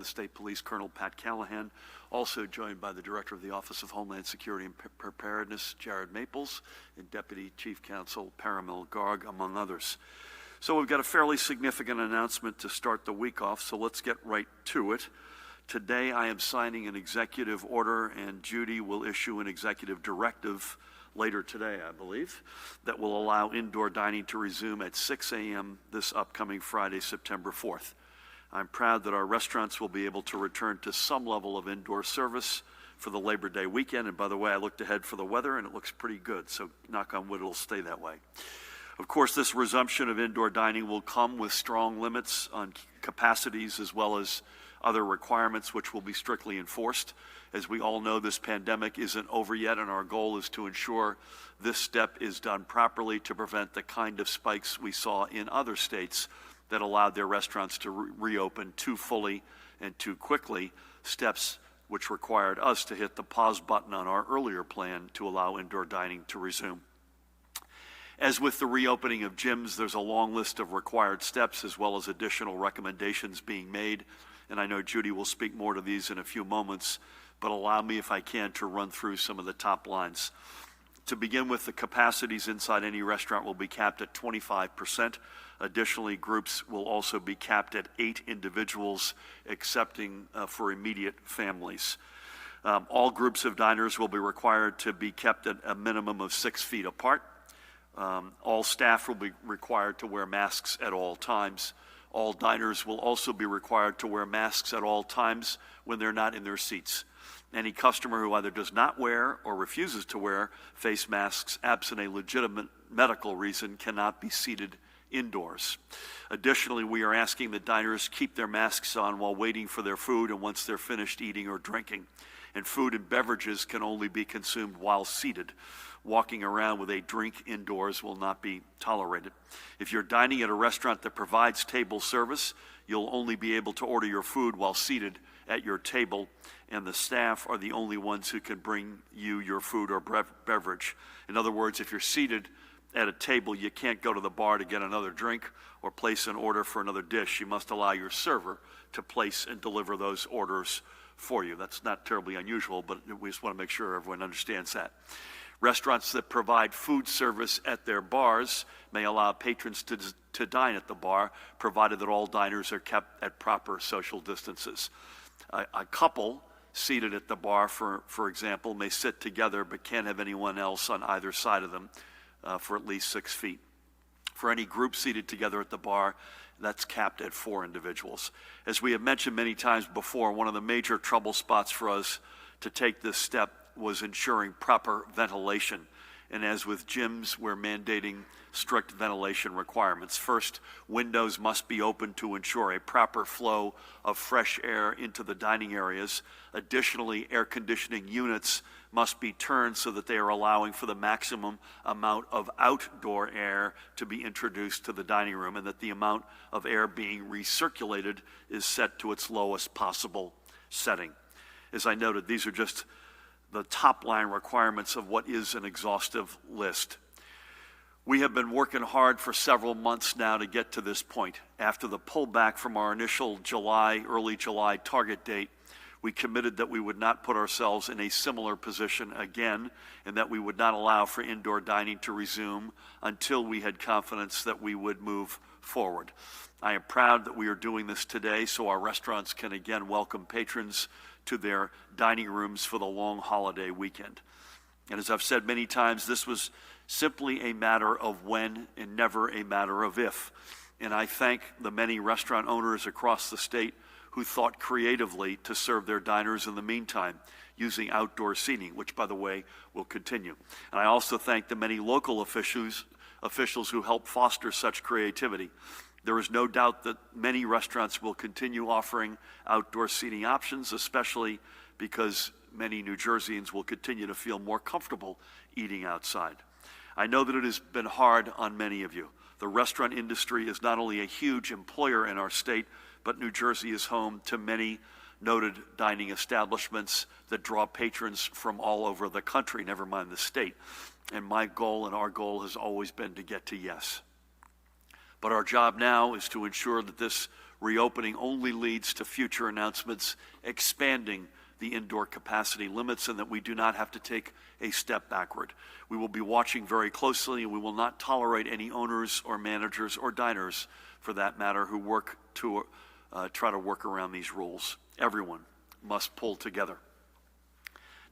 the State Police Colonel Pat Callahan, also joined by the Director of the Office of Homeland Security and Preparedness, Jared Maples, and Deputy Chief Counsel Paramil Garg, among others. So we've got a fairly significant announcement to start the week off, so let's get right to it. Today I am signing an executive order, and Judy will issue an executive directive later today, I believe, that will allow indoor dining to resume at 6 a.m. this upcoming Friday, September 4th. I'm proud that our restaurants will be able to return to some level of indoor service for the Labor Day weekend. And by the way, I looked ahead for the weather and it looks pretty good, so knock on wood, it'll stay that way. Of course, this resumption of indoor dining will come with strong limits on capacities as well as other requirements which will be strictly enforced. As we all know, this pandemic isn't over yet, and our goal is to ensure this step is done properly to prevent the kind of spikes we saw in other states that allowed their restaurants to reopen too fully and too quickly, steps which required us to hit the pause button on our earlier plan to allow indoor dining to resume. As with the reopening of gyms, there's a long list of required steps as well as additional recommendations being made, and I know Judy will speak more to these in a few moments, but allow me, if I can, to run through some of the top lines. To begin with, the capacities inside any restaurant will be capped at 25%. Additionally, groups will also be capped at 8 individuals, excepting for immediate families. All groups of diners will be required to be kept at a minimum of 6 feet apart. All staff will be required to wear masks at all times. All diners will also be required to wear masks at all times when they're not in their seats. Any customer who either does not wear or refuses to wear face masks absent a legitimate medical reason cannot be seated indoors. Additionally, we are asking that diners keep their masks on while waiting for their food and once they're finished eating or drinking. And food and beverages can only be consumed while seated. Walking around with a drink indoors will not be tolerated. If you're dining at a restaurant that provides table service, you'll only be able to order your food while seated at your table, and the staff are the only ones who can bring you your food or beverage. In other words, if you're seated at a table, you can't go to the bar to get another drink or place an order for another dish. You must allow your server to place and deliver those orders for you. That's not terribly unusual, but we just want to make sure everyone understands that. Restaurants that provide food service at their bars may allow patrons to dine at the bar, provided that all diners are kept at proper social distances. A couple seated at the bar, for example, may sit together but can't have anyone else on either side of them for at least 6 feet. For any group seated together at the bar, that's capped at 4 individuals. As we have mentioned many times before, one of the major trouble spots for us to take this step was ensuring proper ventilation. And as with gyms, we're mandating strict ventilation requirements. First, windows must be open to ensure a proper flow of fresh air into the dining areas. Additionally, air conditioning units must be turned so that they are allowing for the maximum amount of outdoor air to be introduced to the dining room, and that the amount of air being recirculated is set to its lowest possible setting. As I noted, these are just the top line requirements of what is an exhaustive list. We have been working hard for several months now to get to this point. After the pullback from our initial early July target date, we committed that we would not put ourselves in a similar position again, and that we would not allow for indoor dining to resume until we had confidence that we would move forward. I am proud that we are doing this today so our restaurants can again welcome patrons to their dining rooms for the long holiday weekend. And as I've said many times, this was simply a matter of when and never a matter of if. And I thank the many restaurant owners across the state who thought creatively to serve their diners in the meantime using outdoor seating, which, by the way, will continue. And I also thank the many local officials who helped foster such creativity. There is no doubt that many restaurants will continue offering outdoor seating options, especially because many New Jerseyans will continue to feel more comfortable eating outside. I know that it has been hard on many of you. The restaurant industry is not only a huge employer in our state, but New Jersey is home to many noted dining establishments that draw patrons from all over the country, never mind the state. And my goal and our goal has always been to get to yes. But our job now is to ensure that this Reopening only leads to future announcements expanding the indoor capacity limits, and that we do not have to take a step backward. We will be watching very closely, and we will not tolerate any owners or managers or diners, for that matter, who work to try to work around these rules. Everyone must pull together.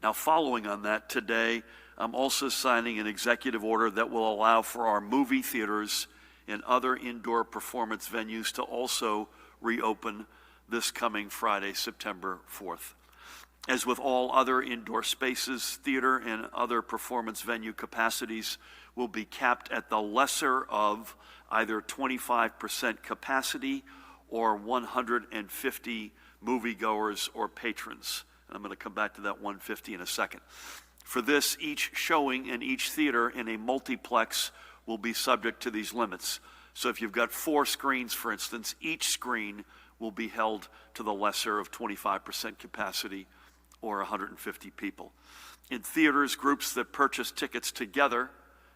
Now, following on that, today I'm also signing an executive order that will allow for our movie theaters and other indoor performance venues to also reopen this coming Friday, September 4th. As with all other indoor spaces, theater and other performance venue capacities will be capped at the lesser of either 25% capacity or 150 moviegoers or patrons. And I'm going to come back to that 150 in a second. For this, each showing and each theater in a multiplex will be subject to these limits. So if you've got 4 screens, for instance, each screen will be held to the lesser of 25% capacity or 150 people. In theaters, groups that purchase tickets together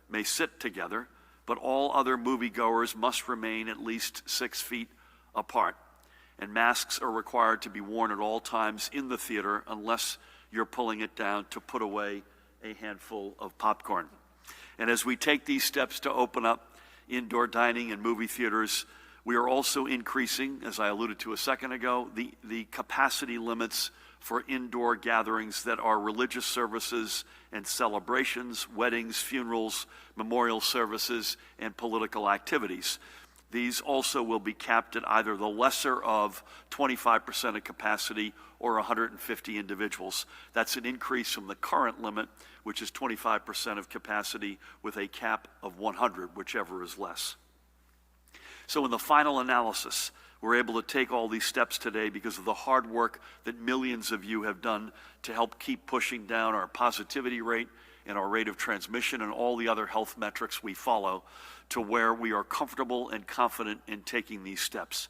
may sit together, but all other moviegoers must remain at least 6 feet apart. And masks are required to be worn at all times in the theater unless you're pulling it down to put away a handful of popcorn. And as we take these steps to open up indoor dining and movie theaters, we are also increasing, as I alluded to a second ago, the capacity limits for indoor gatherings that are religious services and celebrations, weddings, funerals, memorial services, and political activities. These also will be capped at either the lesser of 25% of capacity or 150 individuals. That's an increase from the current limit, which is 25% of capacity with a cap of 100, whichever is less. So in the final analysis, we're able to take all these steps today because of the hard work that millions of you have done to help keep pushing down our positivity rate and our rate of transmission and all the other health metrics we follow to where we are comfortable and confident in taking these steps.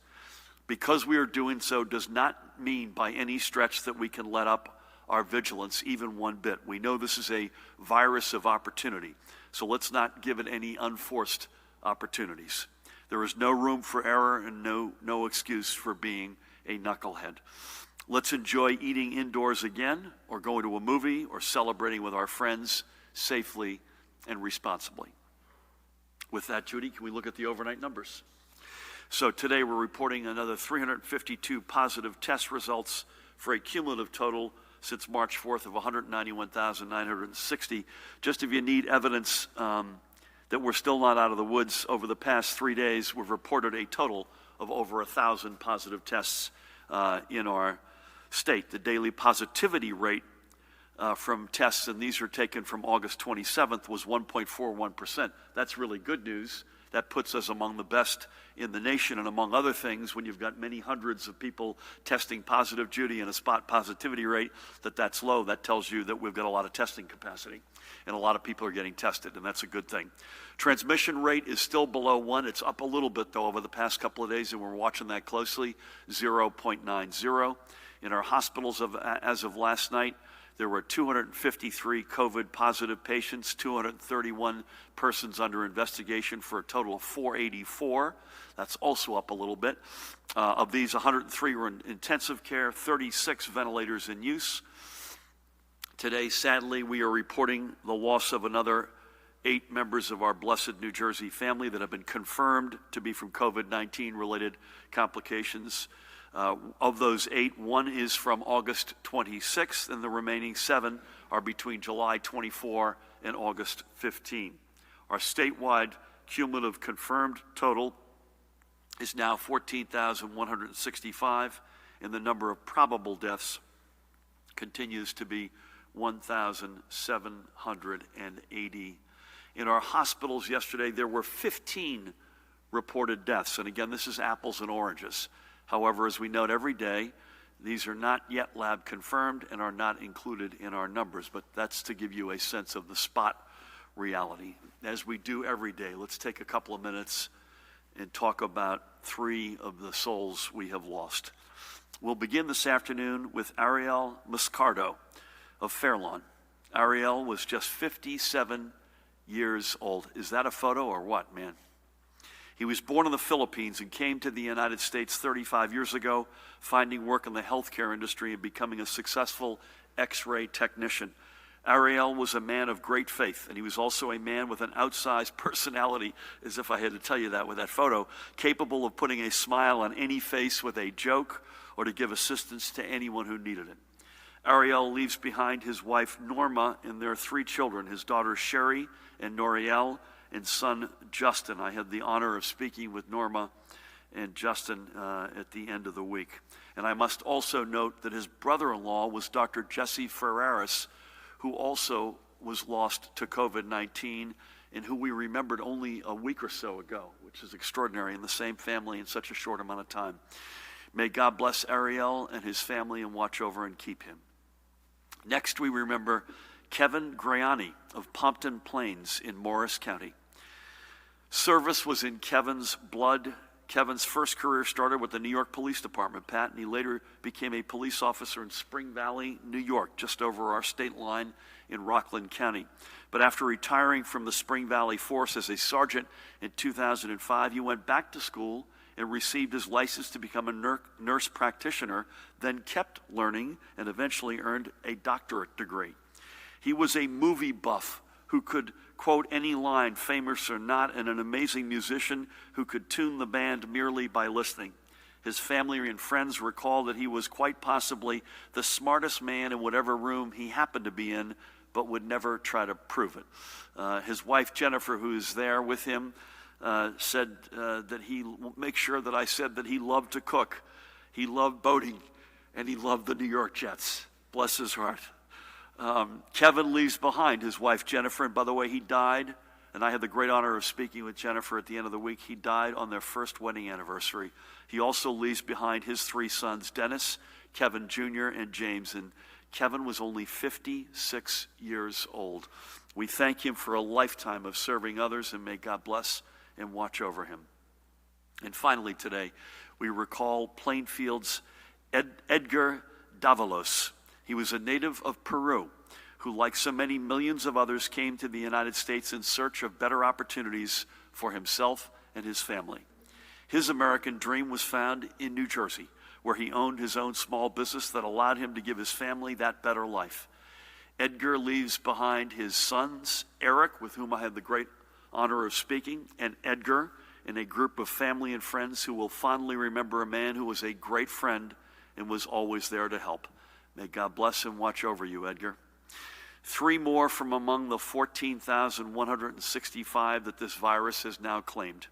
Because we are doing so does not mean by any stretch that we can let up our vigilance even one bit. We know this is a virus of opportunity, so let's not give it any unforced opportunities. There is no room for error and no excuse for being a knucklehead. Let's enjoy eating indoors again, or going to a movie, or celebrating with our friends safely and responsibly. With that, Judy, can we look at the overnight numbers? So today we're reporting another 352 positive test results for a cumulative total since March 4th of 191,960. Just if you need evidence that we're still not out of the woods, over the past 3 days, we've reported a total of over 1,000 positive tests in our state. The daily positivity rate from tests, and these are taken from August 27th, was 1.41%. That's really good news. That puts us among the best in the nation, and among other things, when you've got many hundreds of people testing positive, Judy, and a spot positivity rate that's low, that tells you that we've got a lot of testing capacity, and a lot of people are getting tested, and that's a good thing. Transmission rate is still below 1. It's up a little bit, though, over the past couple of days, and we're watching that closely, 0.90. In our hospitals, as of last night, there were 253 COVID-positive patients, 231 persons under investigation, for a total of 484. That's also up a little bit. Of these, 103 were in intensive care, 36 ventilators in use. Today, sadly, we are reporting the loss of another 8 members of our blessed New Jersey family that have been confirmed to be from COVID-19 related complications. Of those 8, 1 is from August 26th, and the remaining 7 are between July 24 and August 15. Our statewide cumulative confirmed total is now 14,165, and the number of probable deaths continues to be 1,780. In our hospitals yesterday, there were 15 reported deaths, and again, this is apples and oranges. However, as we note every day, these are not yet lab confirmed and are not included in our numbers, but that's to give you a sense of the spot reality. As we do every day, let's take a couple of minutes and talk about 3 of the souls we have lost. We'll begin this afternoon with Ariel Moscardo of Fairlawn. Ariel was just 57 years old. Is that a photo or what, man? He was born in the Philippines and came to the United States 35 years ago, finding work in the healthcare industry and becoming a successful X-ray technician. Ariel was a man of great faith, and he was also a man with an outsized personality, as if I had to tell you that with that photo, capable of putting a smile on any face with a joke or to give assistance to anyone who needed it. Ariel leaves behind his wife Norma and their 3 children, his daughters Sherry and Noriel, and son Justin. I had the honor of speaking with Norma and Justin at the end of the week. And I must also note that his brother-in-law was Dr. Jesse Ferraris, who also was lost to COVID-19 and who we remembered only a week or so ago, which is extraordinary in the same family in such a short amount of time. May God bless Ariel and his family and watch over and keep him. Next, we remember Kevin Graiani of Pompton Plains in Morris County. Service was in Kevin's blood. Kevin's first career started with the New York Police Department, Pat, and he later became a police officer in Spring Valley, New York, just over our state line in Rockland County. But after retiring from the Spring Valley Force as a sergeant in 2005, he went back to school and received his license to become a nurse practitioner, then kept learning and eventually earned a doctorate degree. He was a movie buff who could quote any line, famous or not, and an amazing musician who could tune the band merely by listening. His family and friends recall that he was quite possibly the smartest man in whatever room he happened to be in, but would never try to prove it. His wife, Jennifer, who is there with him, said that he, make sure that I said that he loved to cook, he loved boating, and he loved the New York Jets. Bless his heart. Kevin leaves behind his wife, Jennifer, and by the way, he died, and I had the great honor of speaking with Jennifer at the end of the week. He died on their first wedding anniversary. He also leaves behind his 3 sons, Dennis, Kevin Jr., and James, and Kevin was only 56 years old. We thank him for a lifetime of serving others, and may God bless and watch over him. And finally today, we recall Plainfield's Edgar Davalos. He was a native of Peru who, like so many millions of others, came to the United States in search of better opportunities for himself and his family. His American dream was found in New Jersey, where he owned his own small business that allowed him to give his family that better life. Edgar leaves behind his sons, Eric, with whom I had the great honor of speaking, and Edgar, and a group of family and friends who will fondly remember a man who was a great friend and was always there to help. May God bless and watch over you, Edgar. 3 more from among the 14,165 that this virus has now claimed.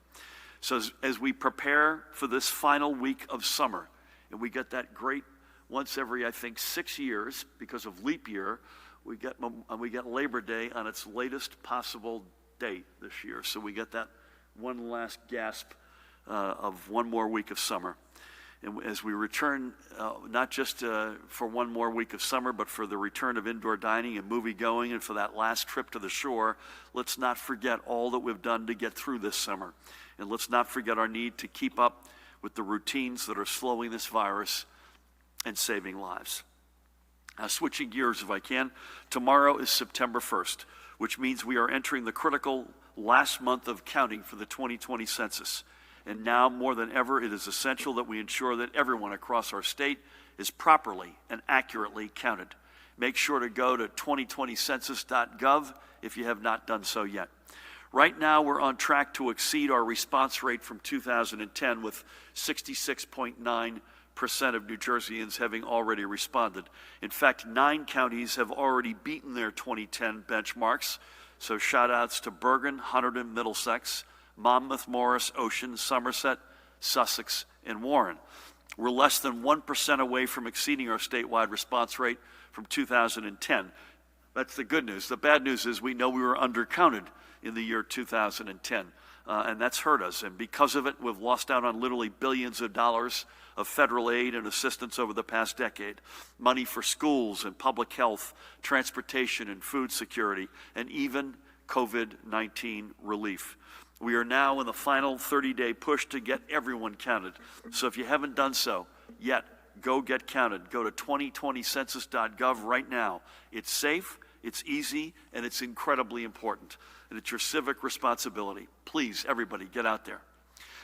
So as we prepare for this final week of summer, and we get that great once every, I think, 6 years, because of leap year, we get Labor Day on its latest possible date this year. So we get that one last gasp of one more week of summer. And as we return, not just for one more week of summer, but for the return of indoor dining and movie going, and for that last trip to the shore, let's not forget all that we've done to get through this summer. And let's not forget our need to keep up with the routines that are slowing this virus and saving lives. Now, switching gears if I can, tomorrow is September 1st, which means we are entering the critical last month of counting for the 2020 census. And now more than ever, it is essential that we ensure that everyone across our state is properly and accurately counted. Make sure to go to 2020census.gov if you have not done so yet. Right now, we're on track to exceed our response rate from 2010 with 66.9% of New Jerseyans having already responded. In fact, 9 counties have already beaten their 2010 benchmarks. So shout outs to Bergen, Hunterdon, Middlesex, Monmouth, Morris, Ocean, Somerset, Sussex, and Warren. We're less than 1% away from exceeding our statewide response rate from 2010. That's the good news. The bad news is we know we were undercounted in the year 2010, and that's hurt us. And because of it, we've lost out on literally billions of dollars of federal aid and assistance over the past decade. Money for schools and public health, transportation and food security, and even COVID-19 relief. We are now in the final 30-day push to get everyone counted. So if you haven't done so yet, go get counted. Go to 2020census.gov right now. It's safe, it's easy, and it's incredibly important. And it's your civic responsibility. Please, everybody, get out there.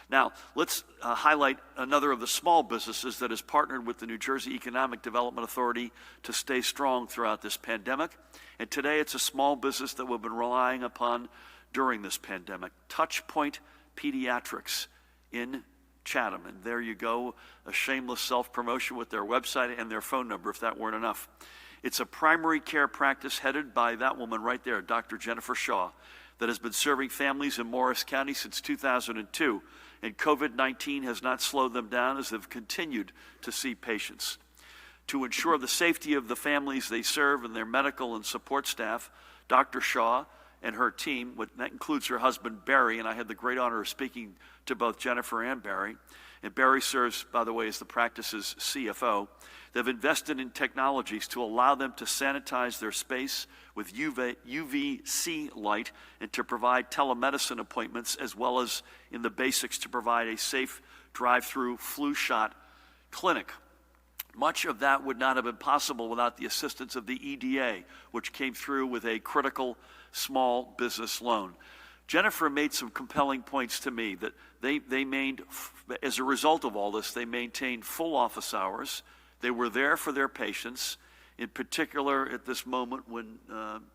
Now, let's highlight another of the small businesses that has partnered with the New Jersey Economic Development Authority to stay strong throughout this pandemic. And today it's a small business that we've been relying upon during this pandemic, Touchpoint Pediatrics in Chatham. And there you go, a shameless self-promotion with their website and their phone number, if that weren't enough. It's a primary care practice headed by that woman right there, Dr. Jennifer Shaw, that has been serving families in Morris County since 2002. And COVID-19 has not slowed them down as they've continued to see patients. To ensure the safety of the families they serve and their medical and support staff, Dr. Shaw and her team, that includes her husband Barry, and I had the great honor of speaking to both Jennifer and Barry, and Barry serves, by the way, as the practice's CFO. They've invested in technologies to allow them to sanitize their space with UVC light and to provide telemedicine appointments, as well as in the basics to provide a safe drive-through flu shot clinic. Much of that would not have been possible without the assistance of the EDA, which came through with a critical small business loan. Jennifer made some compelling points to me that as a result of all this, they maintained full office hours. They were there for their patients, in particular at this moment when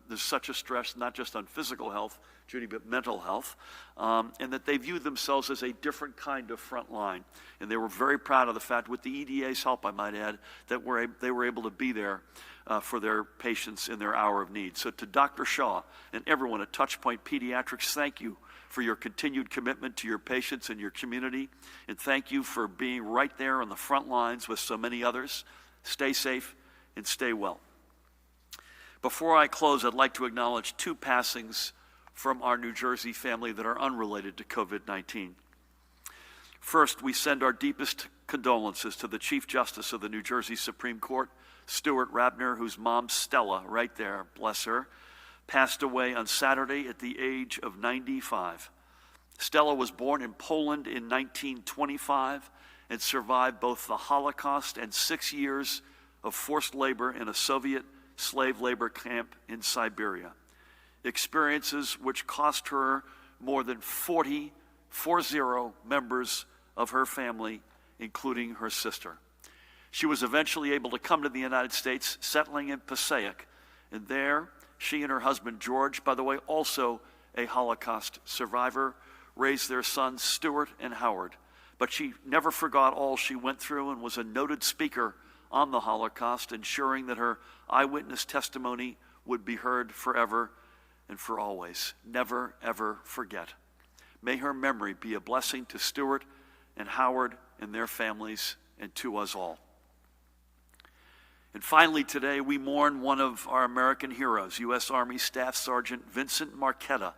there's such a stress, not just on physical health, Judy, but mental health, and that they view themselves as a different kind of front line. And they were very proud of the fact, with the EDA's help, I might add, that they were able to be there for their patients in their hour of need. So to Dr. Shaw and everyone at Touchpoint Pediatrics, thank you for your continued commitment to your patients and your community, and thank you for being right there on the front lines with so many others. Stay safe and stay well. Before I close, I'd like to acknowledge two passings from our New Jersey family that are unrelated to COVID-19. First, we send our deepest condolences to the Chief Justice of the New Jersey Supreme Court, Stuart Rabner, whose mom, Stella, right there, bless her, passed away on Saturday at the age of 95. Stella was born in Poland in 1925 and survived both the Holocaust and 6 years of forced labor in a Soviet slave labor camp in Siberia. Experiences which cost her more than 40 members of her family, including her sister. She was eventually able to come to the United States, settling in Passaic, and there she and her husband George, by the way, also a Holocaust survivor, raised their sons Stuart and Howard. But she never forgot all she went through and was a noted speaker on the Holocaust, ensuring that her eyewitness testimony would be heard forever and for always. Never, ever forget. May her memory be a blessing to Stuart and Howard and their families and to us all. And finally today, we mourn one of our American heroes, U.S. Army Staff Sergeant Vincent Marchetta,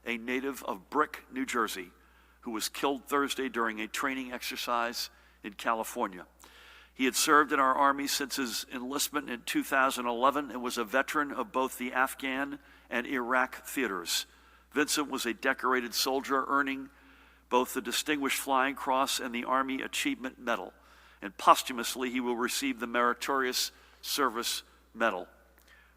a native of Brick, New Jersey, who was killed Thursday during a training exercise in California. He had served in our Army since his enlistment in 2011 and was a veteran of both the Afghan and Iraq theaters. Vincent was a decorated soldier, earning both the Distinguished Flying Cross and the Army Achievement Medal. And posthumously, he will receive the Meritorious Service Medal.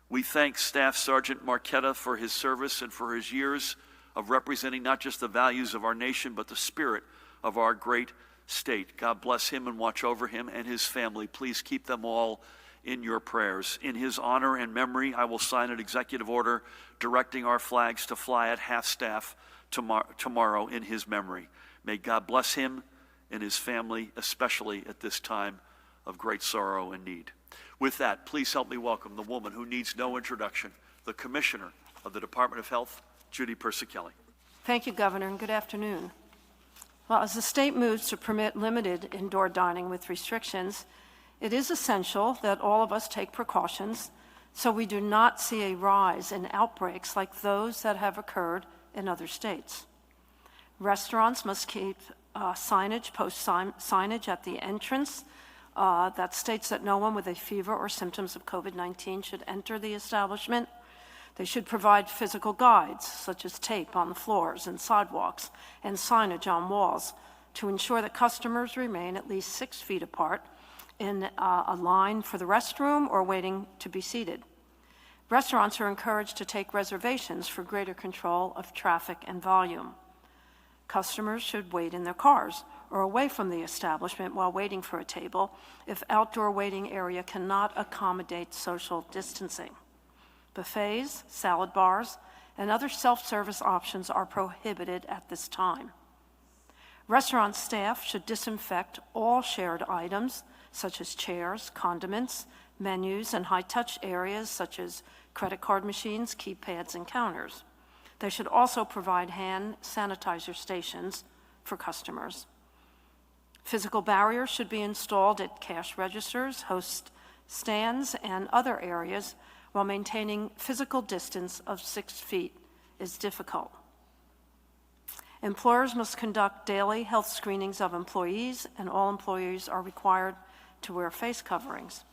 We thank Staff Sergeant Marchetta for his service and for his years of representing not just the values of our nation, but the spirit of our great state. God bless him and watch over him and his family. Please keep them all in your prayers. In his honor and memory, I will sign an executive order directing our flags to fly at half-staff tomorrow in his memory. May God bless him and his family, especially at this time of great sorrow and need. With that, please help me welcome the woman who needs no introduction, the Commissioner of the Department of Health, Judy Persichilli. Thank you, Governor, and good afternoon. Well, as the state moves to permit limited indoor dining with restrictions, it is essential that all of us take precautions so we do not see a rise in outbreaks like those that have occurred in other states. Restaurants must keep post signage at the entrance that states that no one with a fever or symptoms of COVID-19 should enter the establishment. They should provide physical guides, such as tape on the floors and sidewalks and signage on walls, to ensure that customers remain at least 6 feet apart in a line for the restroom or waiting to be seated. Restaurants are encouraged to take reservations for greater control of traffic and volume. Customers should wait in their cars or away from the establishment while waiting for a table if outdoor waiting area cannot accommodate social distancing. Buffets, salad bars, and other self-service options are prohibited at this time. Restaurant staff should disinfect all shared items, such as chairs, condiments, menus, and high-touch areas such as credit card machines, keypads, and counters. They should also provide hand sanitizer stations for customers. Physical barriers should be installed at cash registers, host stands, and other areas while maintaining physical distance of 6 feet is difficult. Employers must conduct daily health screenings of employees, and all employees are required to wear face coverings.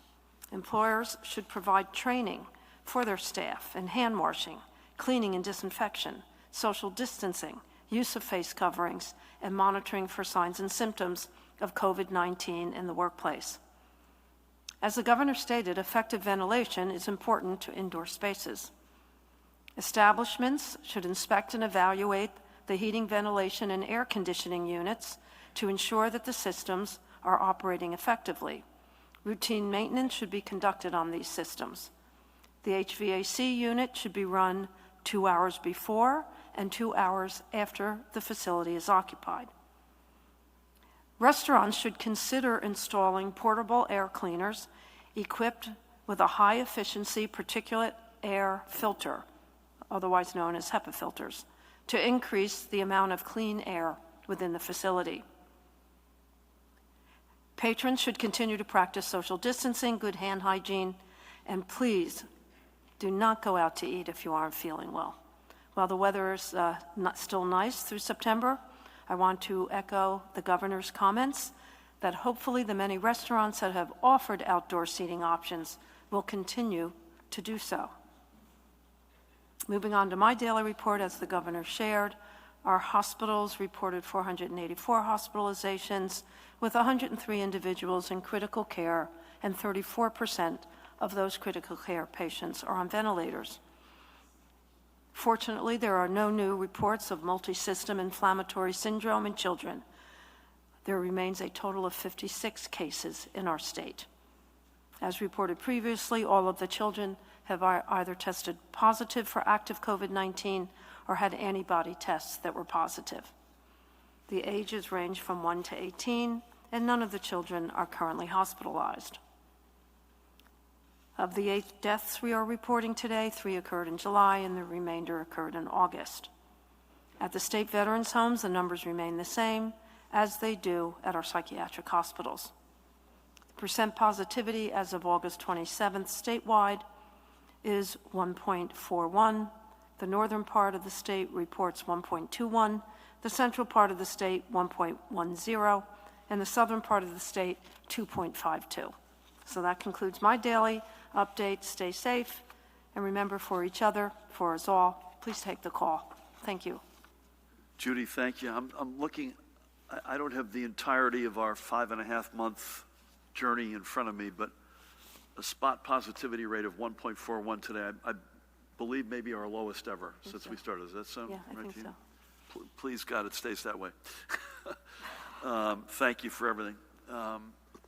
Employers should provide training for their staff in hand washing, cleaning and disinfection, social distancing, use of face coverings, and monitoring for signs and symptoms of COVID-19 in the workplace. As the governor stated, effective ventilation is important to indoor spaces. Establishments should inspect and evaluate the heating, ventilation, and air conditioning units to ensure that the systems are operating effectively. Routine maintenance should be conducted on these systems. The HVAC unit should be run 2 hours before and 2 hours after the facility is occupied. Restaurants should consider installing portable air cleaners equipped with a high-efficiency particulate air filter, otherwise known as HEPA filters, to increase the amount of clean air within the facility. Patrons should continue to practice social distancing, good hand hygiene, and please do not go out to eat if you aren't feeling well. While the weather is still nice through September, I want to echo the governor's comments that hopefully the many restaurants that have offered outdoor seating options will continue to do so. Moving on to my daily report, as the governor shared, our hospitals reported 484 hospitalizations with 103 individuals in critical care, and 34% of those critical care patients are on ventilators. Fortunately, there are no new reports of multi-system inflammatory syndrome in children. There remains a total of 56 cases in our state. As reported previously, all of the children have either tested positive for active COVID-19 or had antibody tests that were positive. The ages range from 1 to 18, and none of the children are currently hospitalized. Of the 8 deaths we are reporting today, 3 occurred in July and the remainder occurred in August. At the state veterans' homes, the numbers remain the same as they do at our psychiatric hospitals. Percent positivity as of August 27th statewide is 1.41. The northern part of the state reports 1.21, the central part of the state 1.10, and the southern part of the state 2.52. So that concludes my daily update. Stay safe, and remember, for each other, for us all, please take the call. Thank you. Judy, thank you. I'm looking, I don't have the entirety of our 5.5-month journey in front of me, but a spot positivity rate of 1.41 today, I believe maybe our lowest ever since we started. Does that sound Yeah, I right think to you? so. Please, God, it stays that way. Thank you for everything.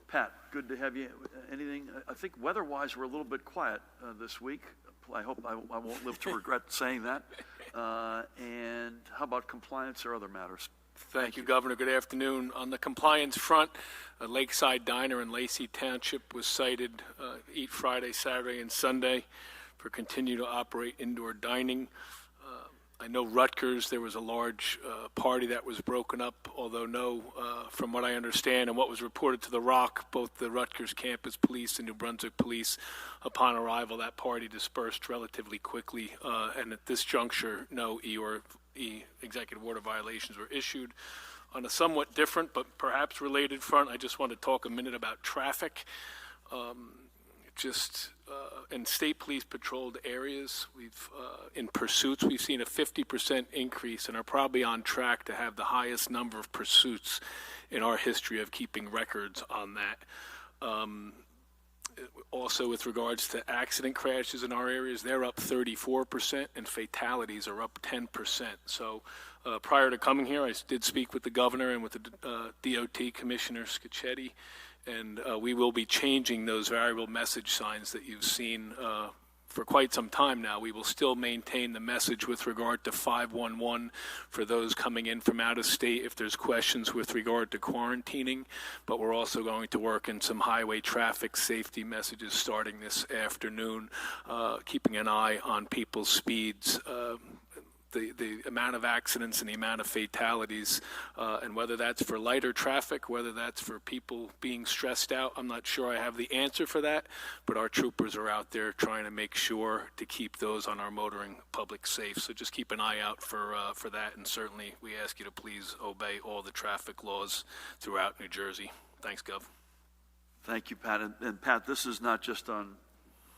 Pat, good to have you. Anything? I think weather-wise, we're a little bit quiet this week. I hope I won't live to regret saying that. And how about compliance or other matters? Thank you, Governor. Good afternoon. On the compliance front, a Lakeside Diner in Lacey Township was cited Eat Friday, Saturday, and Sunday for continue to operate indoor dining. I know Rutgers, there was a large party that was broken up, although from what I understand and what was reported to The Rock, both the Rutgers campus police and New Brunswick police, upon arrival, that party dispersed relatively quickly, and at this juncture, no E executive order violations were issued. On a somewhat different but perhaps related front, I just want to talk a minute about traffic. In state police patrolled areas, in pursuits, we've seen a 50% increase and are probably on track to have the highest number of pursuits in our history of keeping records on that. Also, with regards to accident crashes in our areas, they're up 34%, and fatalities are up 10%. So Prior to coming here, I did speak with the governor and with the DOT Commissioner Scicchetti, and we will be changing those variable message signs that you've seen for quite some time now. We will still maintain the message with regard to 511 for those coming in from out of state if there's questions with regard to quarantining, but we're also going to work in some highway traffic safety messages starting this afternoon, keeping an eye on people's speeds, the amount of accidents and the amount of fatalities, and whether that's for lighter traffic, whether that's for people being stressed out, I'm not sure I have the answer for that, but our troopers are out there trying to make sure to keep those on our motoring public safe. So just keep an eye out for that, and certainly we ask you to please obey all the traffic laws throughout New Jersey. Thanks, Gov. Thank you, Pat. And Pat, this is not just on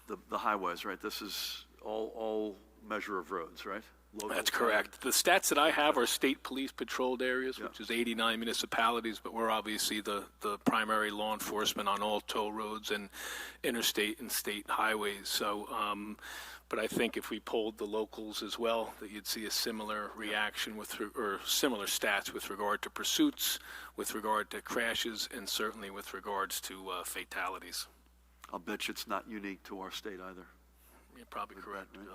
the highways, right? This is all measure of roads, right? Local. That's correct. The stats that I have are state police patrolled areas, which is 89 municipalities, but we're obviously the primary law enforcement on all toll roads and interstate and state highways. So, but I think if we polled the locals as well, that you'd see a similar reaction or similar stats with regard to pursuits, with regard to crashes, and certainly with regards to fatalities. I'll bet you it's not unique to our state either. You're probably correct. Right?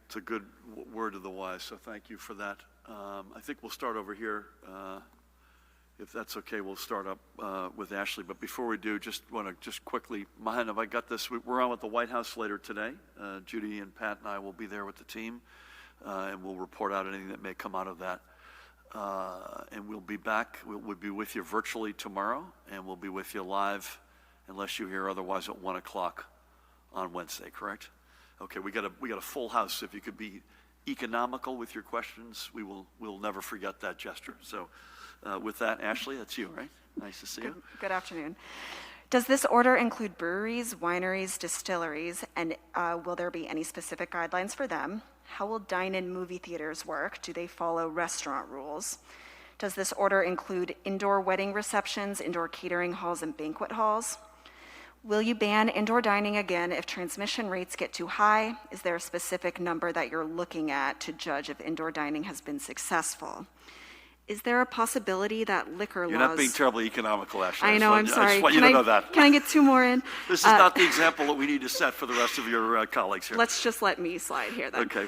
It's a good word of the wise, so thank you for that. I think we'll start over here. If that's okay, we'll start up with Ashley. But before we do, just want to quickly, Mahan, have I got this? We're on at the White House later today. Judy and Pat and I will be there with the team, and we'll report out anything that may come out of that. And we'll be back. We'll be with you virtually tomorrow, and we'll be with you live, unless you hear otherwise, at 1 o'clock on Wednesday, correct? Okay, we got a full house. If you could be economical with your questions, we'll never forget that gesture. So with that, Ashley, that's you, right? Nice to see you. Good afternoon. Does this order include breweries, wineries, distilleries, and will there be any specific guidelines for them? How will dine-in movie theaters work? Do they follow restaurant rules? Does this order include indoor wedding receptions, indoor catering halls, and banquet halls? Will you ban indoor dining again if transmission rates get too high? Is there a specific number that you're looking at to judge if indoor dining has been successful? Is there a possibility that liquor laws... You're not being terribly economical, Ashley. I know, I'm sorry. I just want you to know that. Can I get two more in? This is not the example that we need to set for the rest of your colleagues here. Let's just let me slide here then. Okay.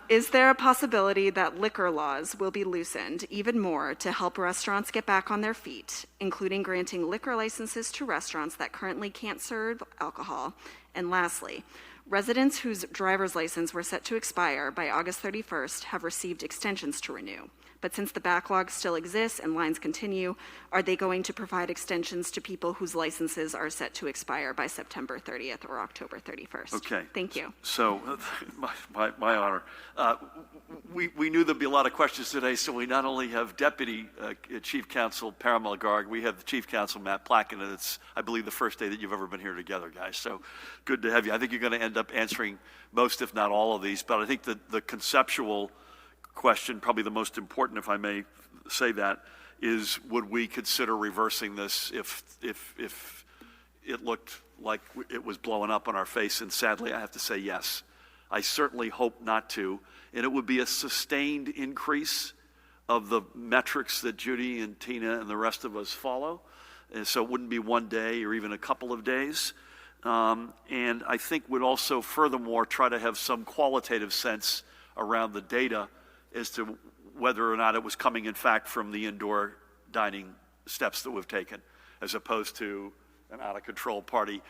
Is there a possibility that liquor laws will be loosened even more to help restaurants get back on their feet, including granting liquor licenses to restaurants that currently can't serve alcohol? And lastly, residents whose driver's license were set to expire by August 31st have received extensions to renew. But since the backlog still exists and lines continue, are they going to provide extensions to people whose licenses are set to expire by September 30th or October 31st? Okay. Thank you. So, my honor. We knew there'd be a lot of questions today, so we not only have Deputy Chief Counsel Paramel Garg, we have the Chief Counsel Matt Placken, and it's, I believe, the first day that you've ever been here together, guys. So, good to have you. I think you're going to end up answering most, if not all, of these, but I think the conceptual question, probably the most important, if I may say that, is would we consider reversing this if it looked like it was blowing up on our face? And sadly, I have to say yes. I certainly hope not to. And it would be a sustained increase of the metrics that Judy and Tina and the rest of us follow. And so it wouldn't be one day or even a couple of days. And I think would also furthermore try to have some qualitative sense around the data as to whether or not it was coming, in fact, from the indoor dining steps that we've taken, as opposed to an out-of-control party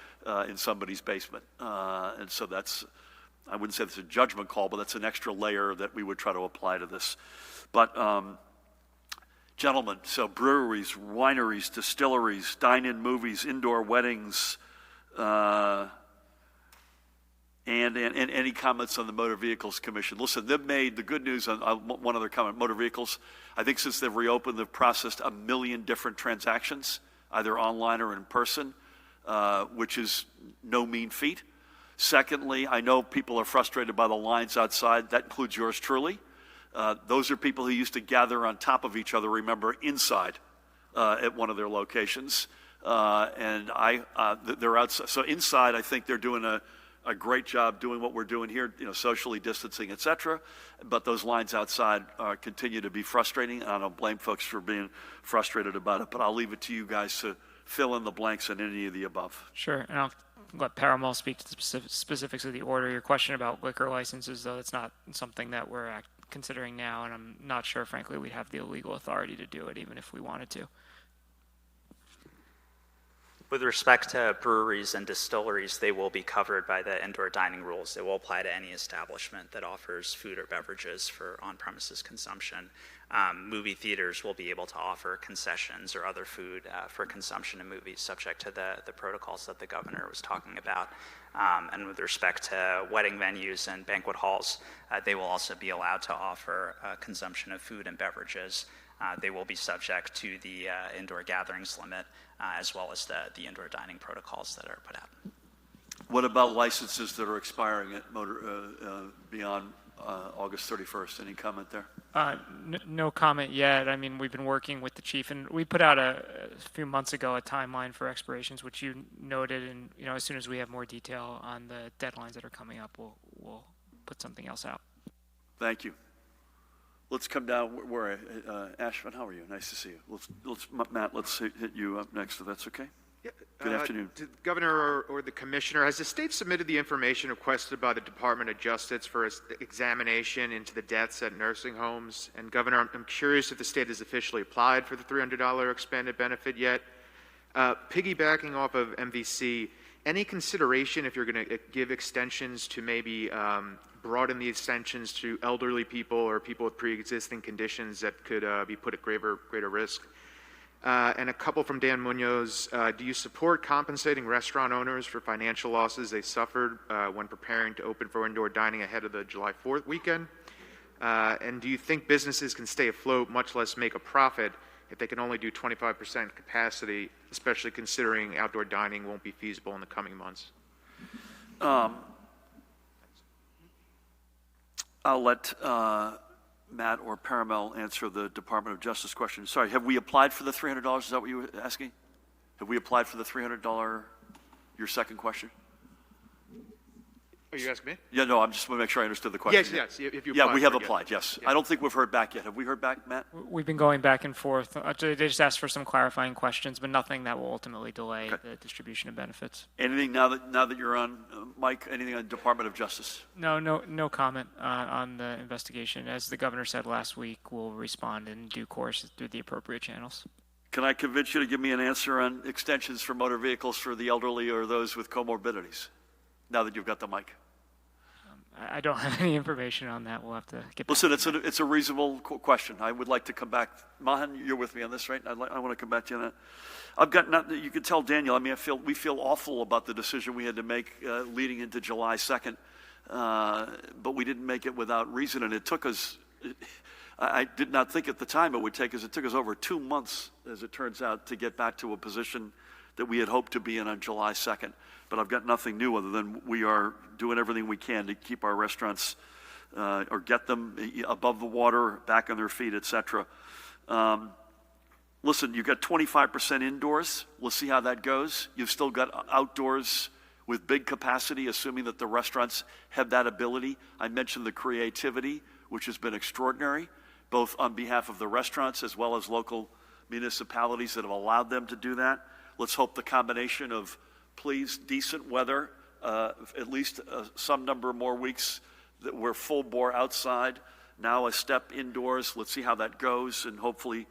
in somebody's basement. And so that's, I wouldn't say it's a judgment call, but that's an extra layer that we would try to apply to this. But, gentlemen, so breweries, wineries, distilleries, dine-in movies, indoor weddings, and any comments on the Motor Vehicles Commission? Listen, they've made the good news on one other comment. Motor vehicles, I think since they've reopened, they've processed 1 million different transactions, either online or in person, which is no mean feat. Secondly, I know people are frustrated by the lines outside. That includes yours truly. Those are people who used to gather on top of each other, remember, inside at one of their locations. And they're outside. So inside, I think they're doing a great job doing what we're doing here, socially distancing, et cetera. But those lines outside continue to be frustrating. I don't blame folks for being frustrated about it, but I'll leave it to you guys to fill in the blanks in any of the above. Sure, and I'll let Paramount speak to the specifics of the order. Your question about liquor licenses, though, it's not something that we're considering now, and I'm not sure, frankly, we'd have the legal authority to do it, even if we wanted to. With respect to breweries and distilleries, they will be covered by the indoor dining rules. It will apply to any establishment that offers food or beverages for on-premises consumption. Movie theaters will be able to offer concessions or other food for consumption in movies, subject to the protocols that the governor was talking about. And with respect to wedding venues and banquet halls, they will also be allowed to offer consumption of food and beverages. They will be subject to the indoor gatherings limit, as well as the indoor dining protocols that are put out. What about licenses that are expiring at beyond August 31st? Any comment there? No comment yet. I mean, we've been working with the chief, and we put out a few months ago a timeline for expirations, which you noted, and as soon as we have more detail on the deadlines that are coming up, we'll put something else out. Thank you. Let's come down where Ashvin, how are you? Nice to see you. Matt, let's hit you up next, if that's okay. Yeah, Good afternoon. To the governor or the commissioner, has the state submitted the information requested by the Department of Justice for examination into the deaths at nursing homes? And Governor, I'm curious if the state has officially applied for the $300 expanded benefit yet. Piggybacking off of MVC, any consideration if you're going to give extensions to maybe broaden the extensions to elderly people or people with pre-existing conditions that could be put at greater risk? And a couple from Dan Munoz. Do you support compensating restaurant owners for financial losses they suffered when preparing to open for indoor dining ahead of the July 4th weekend? And do you think businesses can stay afloat, much less make a profit, if they can only do 25% capacity, especially considering outdoor dining won't be feasible in the coming months? I'll let Matt or Paramel answer the Department of Justice question. Sorry, have we applied for the $300? Is that what you were asking? Have we applied for the $300, your second question? Are you asking me? Yeah, no, I'm just want to make sure I understood the question. Yes. If you yeah, we have forget. applied, yes. Yeah. I don't think we've heard back yet. Have we heard back, Matt? We've been going back and forth. They just asked for some clarifying questions, but nothing that will ultimately delay the distribution of benefits. Anything now that you're on, Mike, anything on Department of Justice? No comment on the investigation. As the governor said last week, we'll respond in due course through the appropriate channels. Can I convince you to give me an answer on extensions for motor vehicles for the elderly or those with comorbidities, now that you've got the mic? I don't have any information on that. We'll have to get back. Listen, it's a reasonable question. I would like to come back. Mahan, you're with me on this, right? I want to come back to you on that. I've got you could tell Daniel. I mean, we feel awful about the decision we had to make leading into July 2nd, but we didn't make it without reason, and it took us. I did not think at the time it would take us. It took us over 2 months, as it turns out, to get back to a position that we had hoped to be in on July 2nd. But I've got nothing new other than we are doing everything we can to keep our restaurants or get them above the water, back on their feet, et cetera. Listen, you've got 25% indoors. We'll see how that goes. You've still got outdoors with big capacity, assuming that the restaurants have that ability. I mentioned the creativity, which has been extraordinary, both on behalf of the restaurants as well as local municipalities that have allowed them to do that. Let's hope the combination of decent weather, at least some number more weeks that we're full bore outside, now a step indoors. Let's see how that goes, and hopefully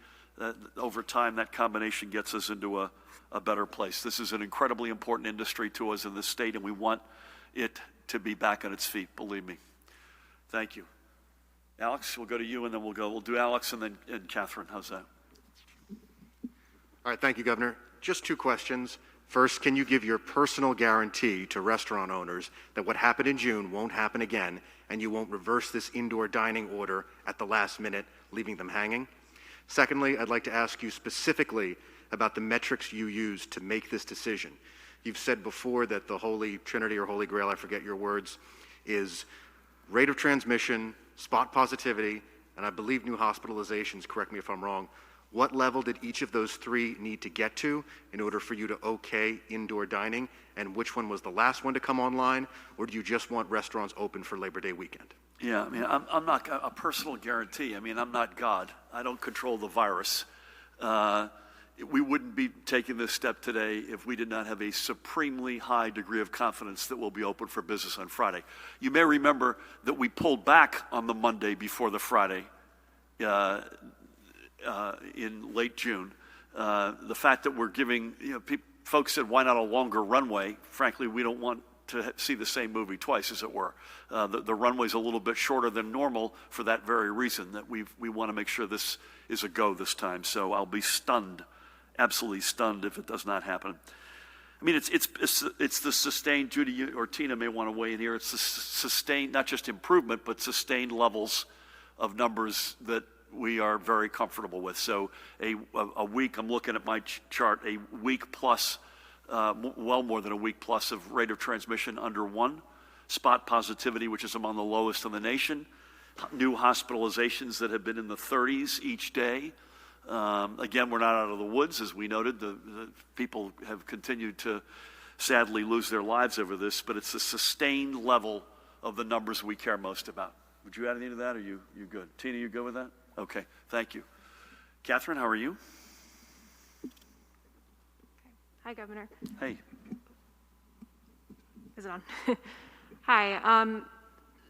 over time that combination gets us into a better place. This is an incredibly important industry to us in this state, and we want it to be back on its feet, believe me. Thank you. Alex, we'll go to you, and then we'll do Alex and Catherine. How's that? All right, thank you, Governor. Just 2 questions. First, can you give your personal guarantee to restaurant owners that what happened in June won't happen again, and you won't reverse this indoor dining order at the last minute, leaving them hanging? Secondly, I'd like to ask you specifically about the metrics you used to make this decision. You've said before that the Holy Trinity or Holy Grail, I forget your words, is rate of transmission, spot positivity, and I believe new hospitalizations, correct me if I'm wrong. What level did each of those three need to get to in order for you to okay indoor dining? And which one was the last one to come online? Or do you just want restaurants open for Labor Day weekend? Yeah, I mean, I'm not a personal guarantee. I mean, I'm not God. I don't control the virus. We wouldn't be taking this step today if we did not have a supremely high degree of confidence that we'll be open for business on Friday. You may remember that we pulled back on the Monday before the Friday in late June. The fact that we're giving, folks said, why not a longer runway? Frankly, we don't want to see the same movie twice, as it were. The runway's a little bit shorter than normal for that very reason, that we want to make sure this is a go this time. So I'll be stunned, absolutely stunned, if it does not happen. I mean, it's the sustained, Judy or Tina may want to weigh in here, it's the sustained, not just improvement, but sustained levels of numbers that we are very comfortable with. So a week, I'm looking at my chart, a week plus, well more than a week plus of rate of transmission under 1, spot positivity, which is among the lowest in the nation, new hospitalizations that have been in the 30s each day. Again, we're not out of the woods, as we noted. The people have continued to sadly lose their lives over this, but it's a sustained level of the numbers we care most about. Would you add anything to that, or you good? Tina, you good with that? Okay, thank you. Catherine, how are you? Hi, Governor. Hey. Is it on? Hi.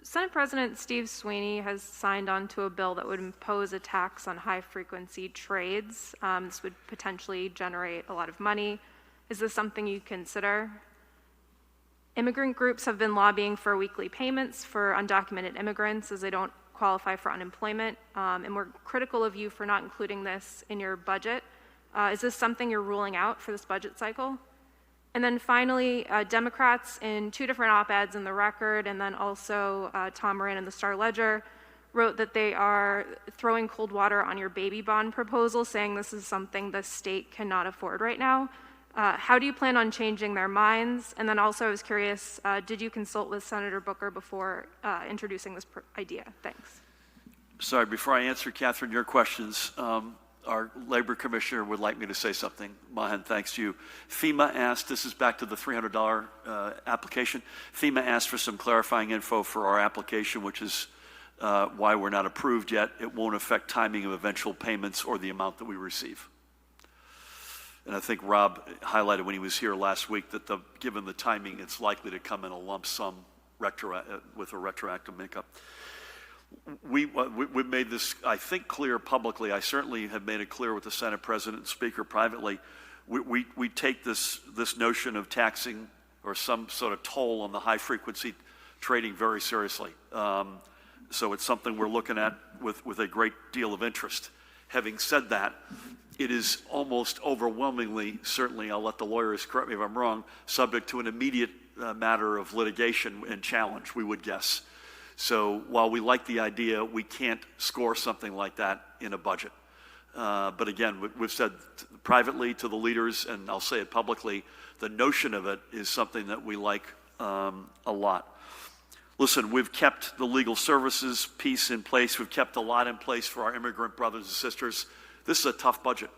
Senate President Steve Sweeney has signed on to a bill that would impose a tax on high-frequency trades. This would potentially generate a lot of money. Is this something you consider? Immigrant groups have been lobbying for weekly payments for undocumented immigrants as they don't qualify for unemployment, and we're critical of you for not including this in your budget. Is this something you're ruling out for this budget cycle? And then finally, Democrats in 2 different op-eds in the Record, and then also Tom Moran in the Star-Ledger, wrote that they are throwing cold water on your baby bond proposal, saying this is something the state cannot afford right now. How do you plan on changing their minds? And then also I was curious, did you consult with Senator Booker before introducing this idea? Thanks. Sorry, before I answer, Catherine, your questions, our labor commissioner would like me to say something. Mahan, thanks to you. FEMA asked, this is back to the $300 application. FEMA asked for some clarifying info for our application, which is why we're not approved yet. It won't affect timing of eventual payments or the amount that we receive. And I think Rob highlighted when he was here last week that given the timing, it's likely to come in a lump sum with a retroactive makeup. We've made this, I think, clear publicly. I certainly have made it clear with the Senate President and Speaker privately. We take this notion of taxing or some sort of toll on the high-frequency trading very seriously. So it's something we're looking at with a great deal of interest. Having said that, it is almost overwhelmingly, certainly, I'll let the lawyers correct me if I'm wrong, subject to an immediate matter of litigation and challenge, we would guess. So while we like the idea, we can't score something like that in a budget. But again, we've said privately to the leaders, and I'll say it publicly, the notion of it is something that we like a lot. Listen, we've kept the legal services piece in place. We've kept a lot in place for our immigrant brothers and sisters. This is a tough budget.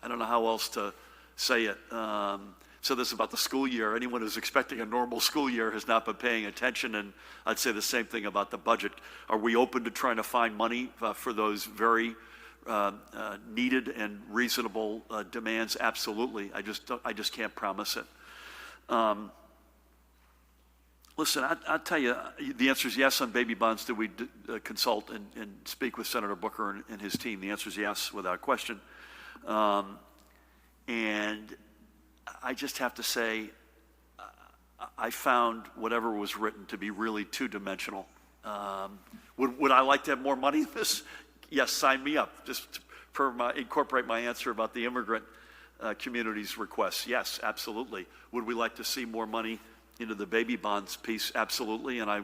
I don't know how else to say it. So this is about the school year. Anyone who's expecting a normal school year has not been paying attention, and I'd say the same thing about the budget. Are we open to trying to find money for those very needed and reasonable demands? Absolutely. I just can't promise it. Listen, I'll tell you, the answer is yes on baby bonds. Did we consult and speak with Senator Booker and his team? The answer is yes, without question. And I just have to say, I found whatever was written to be really two-dimensional. Would I like to have more money in this? Yes, sign me up. Just incorporate my answer about the immigrant community's requests. Yes, absolutely. Would we like to see more money into the baby bonds piece? Absolutely, and I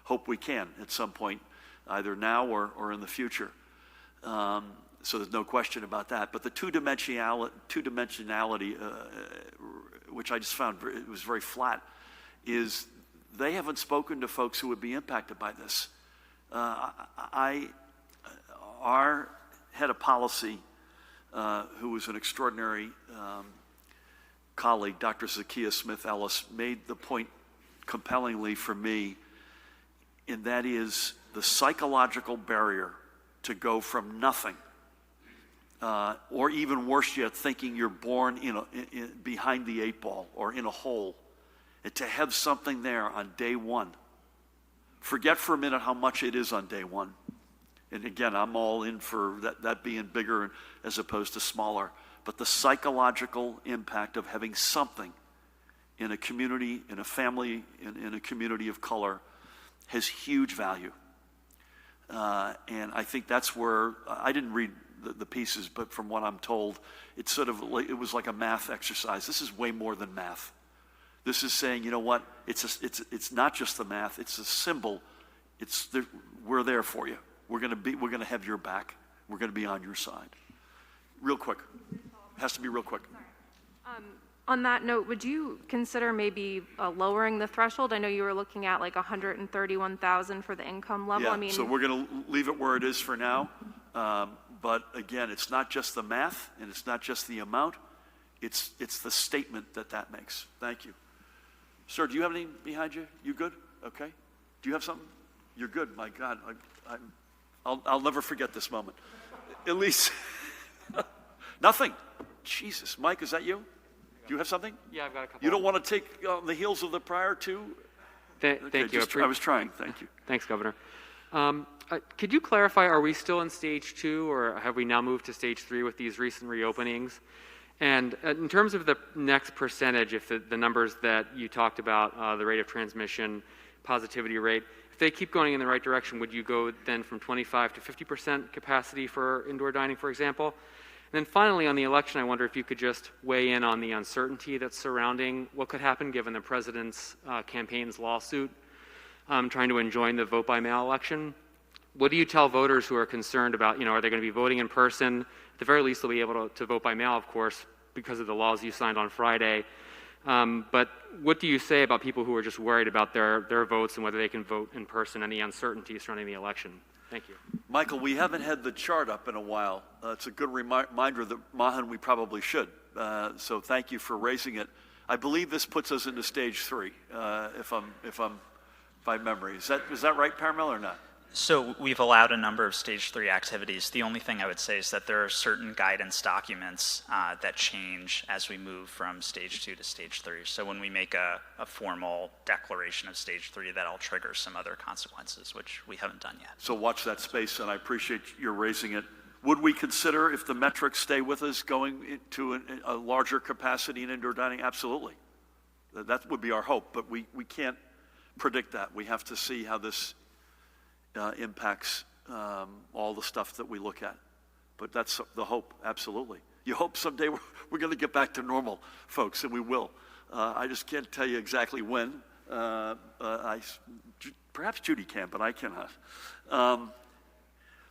hope we can at some point, either now or in the future. So there's no question about that. But the two-dimensionality, which I just found it was very flat, is they haven't spoken to folks who would be impacted by this. Our head of policy who was an extraordinary colleague, Dr. Zakiya Smith-Ellis, made the point compellingly for me, and that is the psychological barrier to go from nothing, or even worse yet, thinking you're born behind the 8 ball or in a hole, and to have something there on day one. Forget for a minute how much it is on day one. And again, I'm all in for that being bigger as opposed to smaller. But the psychological impact of having something in a community, in a family, in a community of color has huge value. And I think that's where, I didn't read the pieces, but from what I'm told, it's sort of, it was like a math exercise. This is way more than math. This is saying, you know what, it's not just the math, it's a symbol. We're there for you. We're going to have your back. We're going to be on your side. Real quick. Has to be real quick. On that note, would you consider maybe lowering the threshold? I know you were looking at like 131,000 for the income level. Yeah, so we're going to leave it where it is for now. But again, it's not just the math and it's not just the amount. It's the statement that makes. Thank you. Sir, do you have anything behind you? You good? Okay. Do you have something? You're good. My God, I'll never forget this moment. At least, nothing. Jesus, Mike, is that you? Do you have something? Yeah, I've got a couple. You don't want to take the heels of the prior two? Thank you. I was trying. Thank you. Thanks, Governor. Could you clarify, are we still in stage 2 or have we now moved to stage 3 with these recent reopenings? And in terms of the next percentage, if the numbers that you talked about, the rate of transmission, positivity rate, if they keep going in the right direction, would you go then from 25 to 50% capacity for indoor dining, for example? And then finally, on the election, I wonder if you could just weigh in on the uncertainty that's surrounding what could happen given the president's campaign's lawsuit trying to enjoin the vote-by-mail election. What do you tell voters who are concerned about, are they going to be voting in person? At the very least, they'll be able to vote by mail, of course, because of the laws you signed on Friday. But what do you say about people who are just worried about their votes and whether they can vote in person and the uncertainty surrounding the election? Thank you. Michael, we haven't had the chart up in a while. It's a good reminder that, Mahan, we probably should. So thank you for raising it. I believe this puts us into stage 3, if I'm by memory. Is that right, Paramel, or not? So we've allowed a number of stage 3 activities. The only thing I would say is that there are certain guidance documents that change as we move from stage 2 to stage 3. So when we make a formal declaration of stage 3, that'll trigger some other consequences, which we haven't done yet. So watch that space, and I appreciate your raising it. Would we consider, if the metrics stay with us, going into a larger capacity in indoor dining? Absolutely. That would be our hope, but we can't predict that. We have to see how this impacts all the stuff that we look at. But that's the hope, absolutely. You hope someday we're going to get back to normal, folks, and we will. I just can't tell you exactly when. Perhaps Judy can, but I cannot.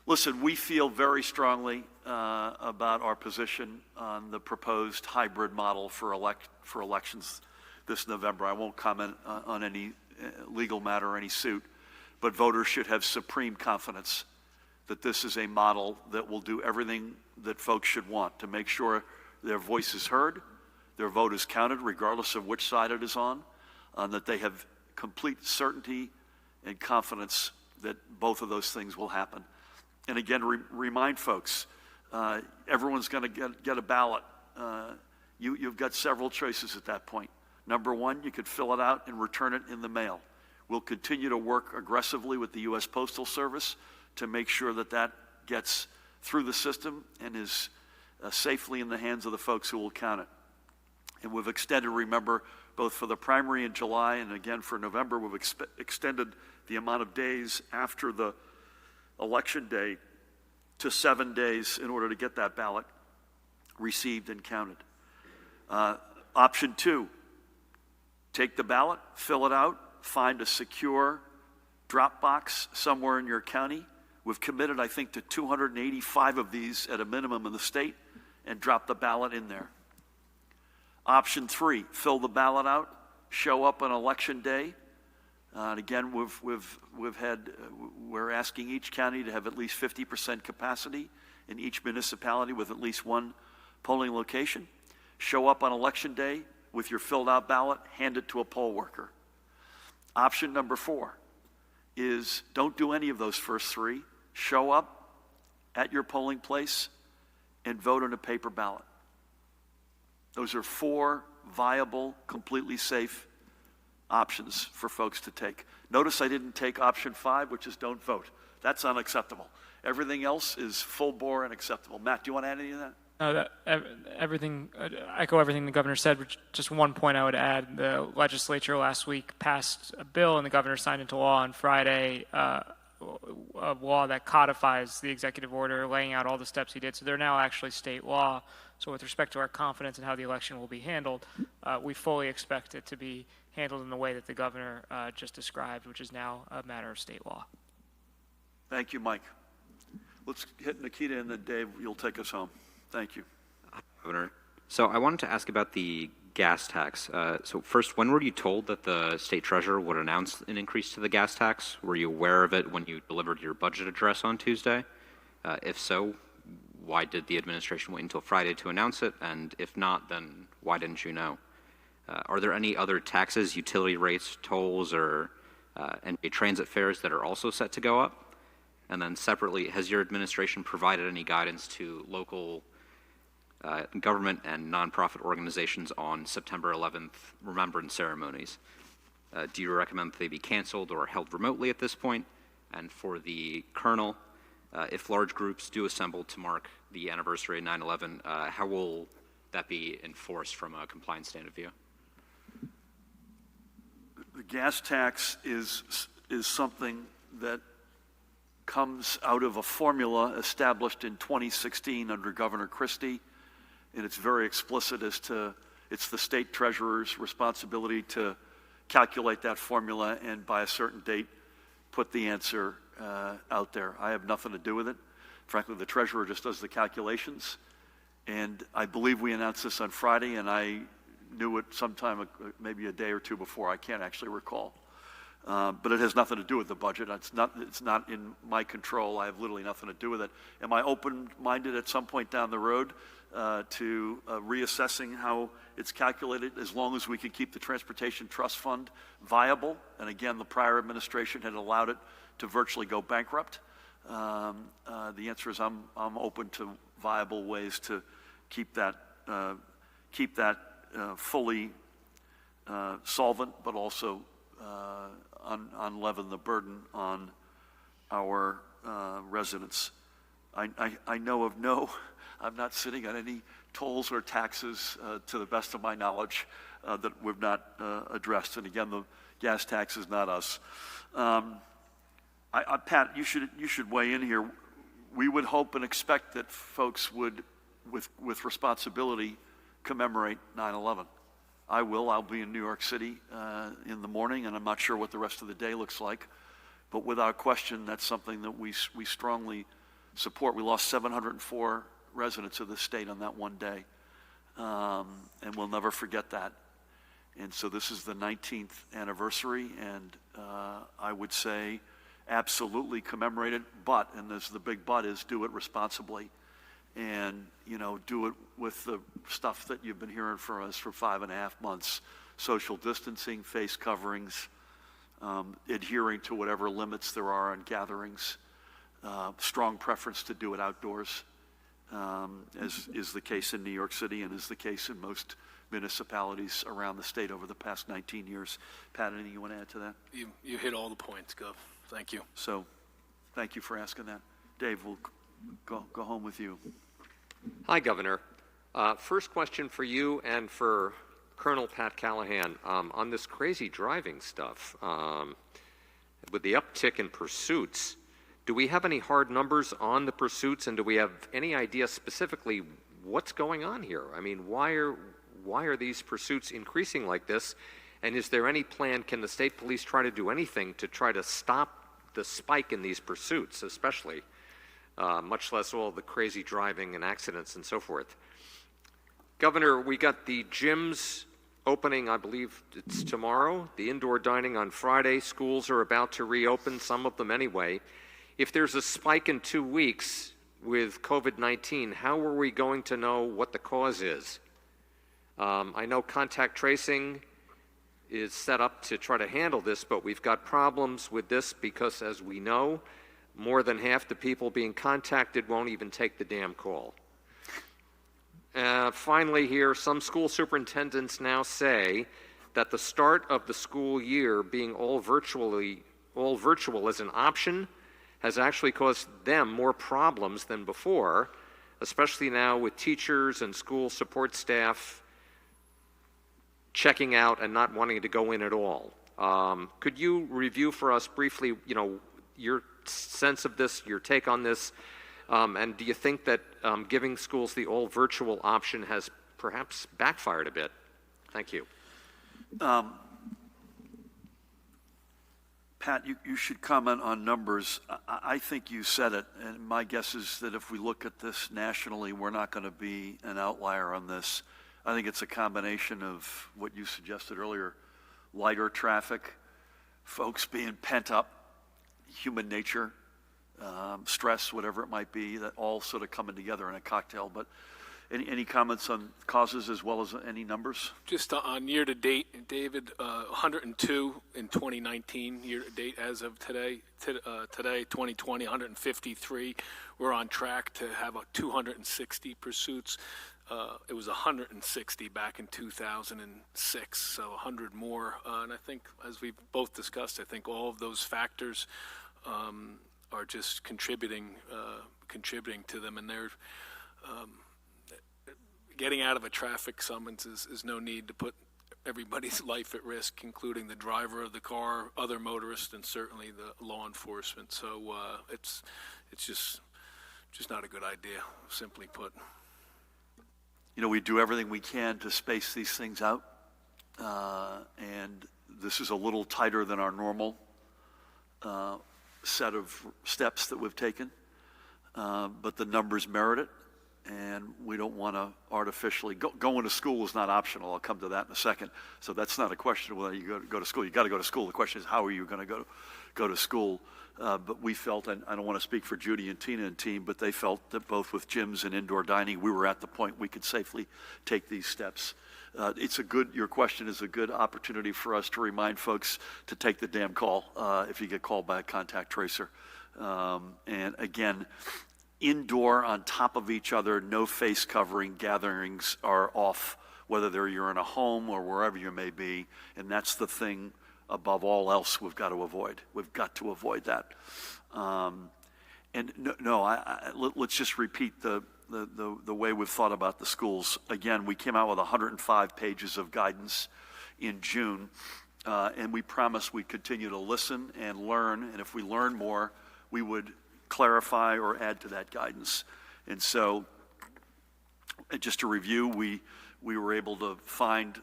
Listen, we feel very strongly about our position on the proposed hybrid model for elections this November. I won't comment on any legal matter or any suit. But voters should have supreme confidence that this is a model that will do everything that folks should want to make sure their voice is heard, their vote is counted regardless of which side it is on, that they have complete certainty and confidence that both of those things will happen. And again, remind folks, everyone's going to get a ballot. You've got several choices at that point. Number one, you could fill it out and return it in the mail. We'll continue to work aggressively with the U.S. Postal Service to make sure that gets through the system and is safely in the hands of the folks who will count it. And we've extended, remember, both for the primary in July and again for November, we've extended the amount of days after the election day to 7 days in order to get that ballot received and counted. Option 2, take the ballot, fill it out, find a secure drop box somewhere in your county. We've committed, I think, to 285 of these at a minimum in the state, and drop the ballot in there. Option 3, fill the ballot out, show up on election day. And again, we're asking each county to have at least 50% capacity in each municipality with at least one polling location. Show up on election day with your filled out ballot, hand it to a poll worker. Option number 4 is don't do any of those first 3. Show up at your polling place and vote on a paper ballot. Those are 4 viable, completely safe options for folks to take. Notice I didn't take option 5, which is don't vote. That's unacceptable. Everything else is full bore and acceptable. Matt, do you want to add any of that? No, everything, echo everything the governor said. Just one point I would add: the legislature last week passed a bill, and the governor signed into law on Friday a law that codifies the executive order, laying out all the steps he did. So they're now actually state law. So with respect to our confidence in how the election will be handled, we fully expect it to be handled in the way that the governor just described, which is now a matter of state law. Thank you, Mike. Let's hit Nikita, and then Dave, you'll take us home. Thank you. Governor. So I wanted to ask about the gas tax. So first, when were you told that the state treasurer would announce an increase to the gas tax? Were you aware of it when you delivered your budget address on Tuesday? If so, why did the administration wait until Friday to announce it? And if not, then why didn't you know? Are there any other taxes, utility rates, tolls, or NBA transit fares that are also set to go up? And then separately, has your administration provided any guidance to local government and nonprofit organizations on September 11th remembrance ceremonies? Do you recommend that they be canceled or held remotely at this point? And for the Colonel, if large groups do assemble to mark the anniversary of 9/11, how will that be enforced from a compliance stand of view? The gas tax is something that comes out of a formula established in 2016 under Governor Christie, and it's very explicit as to it's the state treasurer's responsibility to calculate that formula and by a certain date put the answer out there. I have nothing to do with it. Frankly, the treasurer just does the calculations, and I believe we announced this on Friday, and I knew it sometime, maybe a day or two before. I can't actually recall. But it has nothing to do with the budget. It's not in my control. I have literally nothing to do with it. Am I open-minded at some point down the road to reassessing how it's calculated, as long as we can keep the Transportation Trust Fund viable? And again, the prior administration had allowed it to virtually go bankrupt. The answer is I'm open to viable ways to keep that fully solvent, but also unleaven the burden on our residents. I know of I'm not sitting on any tolls or taxes, to the best of my knowledge, that we've not addressed. And again, the gas tax is not us. Pat, you should weigh in here. We would hope and expect that folks would, with responsibility, commemorate 9/11. I will. I'll be in New York City in the morning, and I'm not sure what the rest of the day looks like. But without question, that's something that we strongly support. We lost 704 residents of the state on that one day, and we'll never forget that. And so this is the 19th anniversary, and I would say absolutely commemorate it, but, and the big but is, do it responsibly. And, do it with the stuff that you've been hearing from us for 5.5 months. Social distancing, face coverings, adhering to whatever limits there are on gatherings, strong preference to do it outdoors, as is the case in New York City and is the case in most municipalities around the state over the past 19 years. Pat, anything you want to add to that? You hit all the points, Gov. Thank you. So, thank you for asking that. Dave, we'll go home with you. Hi, Governor. First question for you and for Colonel Pat Callahan on this crazy driving stuff. With the uptick in pursuits, do we have any hard numbers on the pursuits, and do we have any idea specifically what's going on here? I mean, why are these pursuits increasing like this? And is there any plan? Can the state police try to do anything to try to stop the spike in these pursuits, especially? Much less all the crazy driving and accidents and so forth. Governor, we got the gyms opening, I believe it's tomorrow, the indoor dining on Friday. Schools are about to reopen, some of them anyway. If there's a spike in 2 weeks, with COVID-19, how are we going to know what the cause is? I know contact tracing is set up to try to handle this, but we've got problems with this because, as we know, more than half the people being contacted won't even take the damn call. Finally here, some school superintendents now say that the start of the school year being all virtual as an option has actually caused them more problems than before, especially now with teachers and school support staff checking out and not wanting to go in at all. Could you review for us briefly, your sense of this, your take on this, and do you think that giving schools the all virtual option has perhaps backfired a bit? Thank you. Pat, you should comment on numbers. I think you said it, and my guess is that if we look at this nationally, we're not going to be an outlier on this. I think it's a combination of what you suggested earlier, lighter traffic, folks being pent up, human nature, stress, whatever it might be, that all sort of coming together in a cocktail. But any comments on causes as well as any numbers? Just on year-to-date, David, 102 in 2019, year-to-date as of today, 2020, 153. We're on track to have 260 pursuits. It was 160 back in 2006, so 100 more. And I think, as we've both discussed, I think all of those factors are just contributing to them, and they're getting out of a traffic summons is no need to put everybody's life at risk, including the driver of the car, other motorists, and certainly the law enforcement. So it's just not a good idea, simply put. We do everything we can to space these things out, and this is a little tighter than our normal set of steps that we've taken, but the numbers merit it. And we don't want to artificially going to school is not optional. I'll come to that in a second. So that's not a question of whether you go to school. You got to go to school. The question is, how are you going to go to school? But we felt, and I don't want to speak for Judy and Tina and team, but they felt that both with gyms and indoor dining, we were at the point we could safely take these steps. Your question is a good opportunity for us to remind folks to take the damn call if you get called by a contact tracer. And again, indoor on top of each other, no face covering gatherings are off, whether you're in a home or wherever you may be, and that's the thing above all else we've got to avoid. We've got to avoid that. Let's just repeat the way we've thought about the schools. Again, we came out with 105 pages of guidance in June, and we promised we'd continue to listen and learn, and if we learn more, we would clarify or add to that guidance. And so, just to review, we were able to find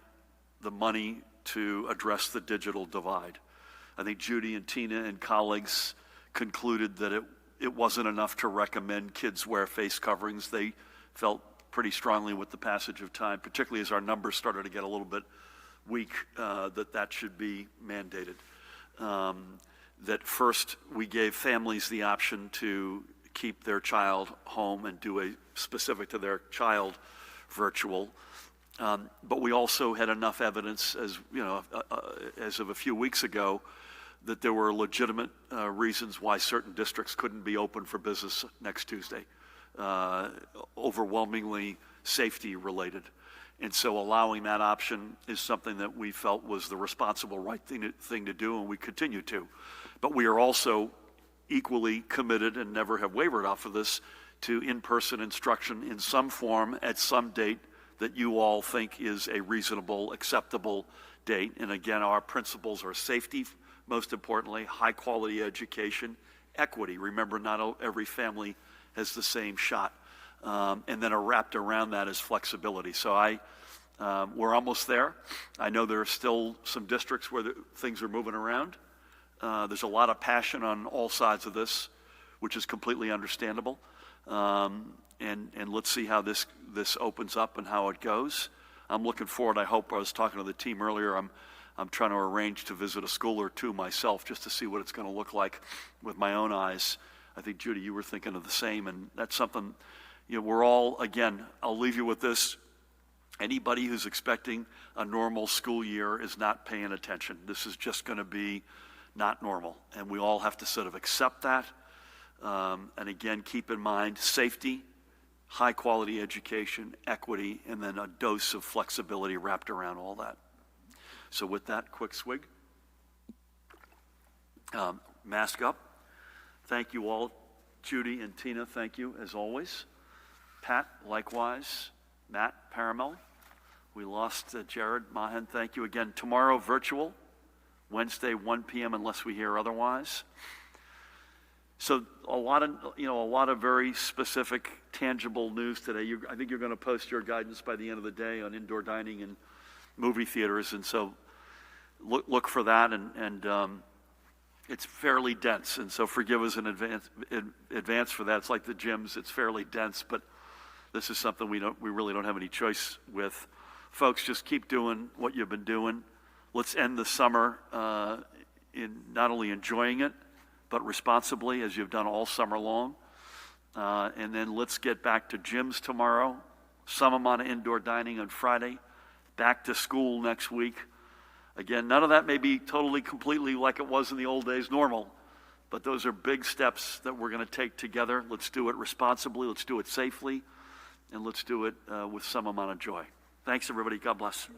the money to address the digital divide. I think Judy and Tina and colleagues concluded that it wasn't enough to recommend kids wear face coverings. They felt pretty strongly with the passage of time, particularly as our numbers started to get a little bit weak, that should be mandated. That first we gave families the option to keep their child home and do a specific to their child virtual. But we also had enough evidence, as of a few weeks ago, that there were legitimate reasons why certain districts couldn't be open for business next Tuesday, overwhelmingly safety related. And so allowing that option is something that we felt was the responsible right thing to do, and we continue to. But we are also equally committed and never have wavered off of this to in-person instruction in some form at some date that you all think is a reasonable, acceptable date. And again, our principles are safety, most importantly, high-quality education, equity. Remember, not every family has the same shot. And then wrapped around that is flexibility. So we're almost there. I know there are still some districts where things are moving around. There's a lot of passion on all sides of this, which is completely understandable. And let's see how this opens up and how it goes. I'm looking forward. I hope, I was talking to the team earlier, I'm trying to arrange to visit a school or two myself just to see what it's going to look like with my own eyes. I think, Judy, you were thinking of the same, and that's something, we're all, again, I'll leave you with this. Anybody who's expecting a normal school year is not paying attention. This is just going to be not normal, and we all have to sort of accept that. And again, keep in mind safety, high-quality education, equity, and then a dose of flexibility wrapped around all that. So with that, quick swig. Mask up. Thank you all. Judy and Tina, thank you as always. Pat, likewise. Matt, Paramel. We lost Jared Mahan. Thank you again. Tomorrow, virtual. Wednesday, 1 p.m. unless we hear otherwise. So a lot of very specific, tangible news today. I think you're going to post your guidance by the end of the day on indoor dining and movie theaters, and so look for that. And it's fairly dense, and so forgive us in advance for that. It's like the gyms; it's fairly dense, but this is something we really don't have any choice with. Folks, just keep doing what you've been doing. Let's end the summer in not only enjoying it, but responsibly, as you've done all summer long. And then let's get back to gyms tomorrow, some amount of indoor dining on Friday, back to school next week. Again, none of that may be totally, completely like it was in the old days normal, but those are big steps that we're going to take together. Let's do it responsibly, let's do it safely, and let's do it with some amount of joy. Thanks, everybody. God bless.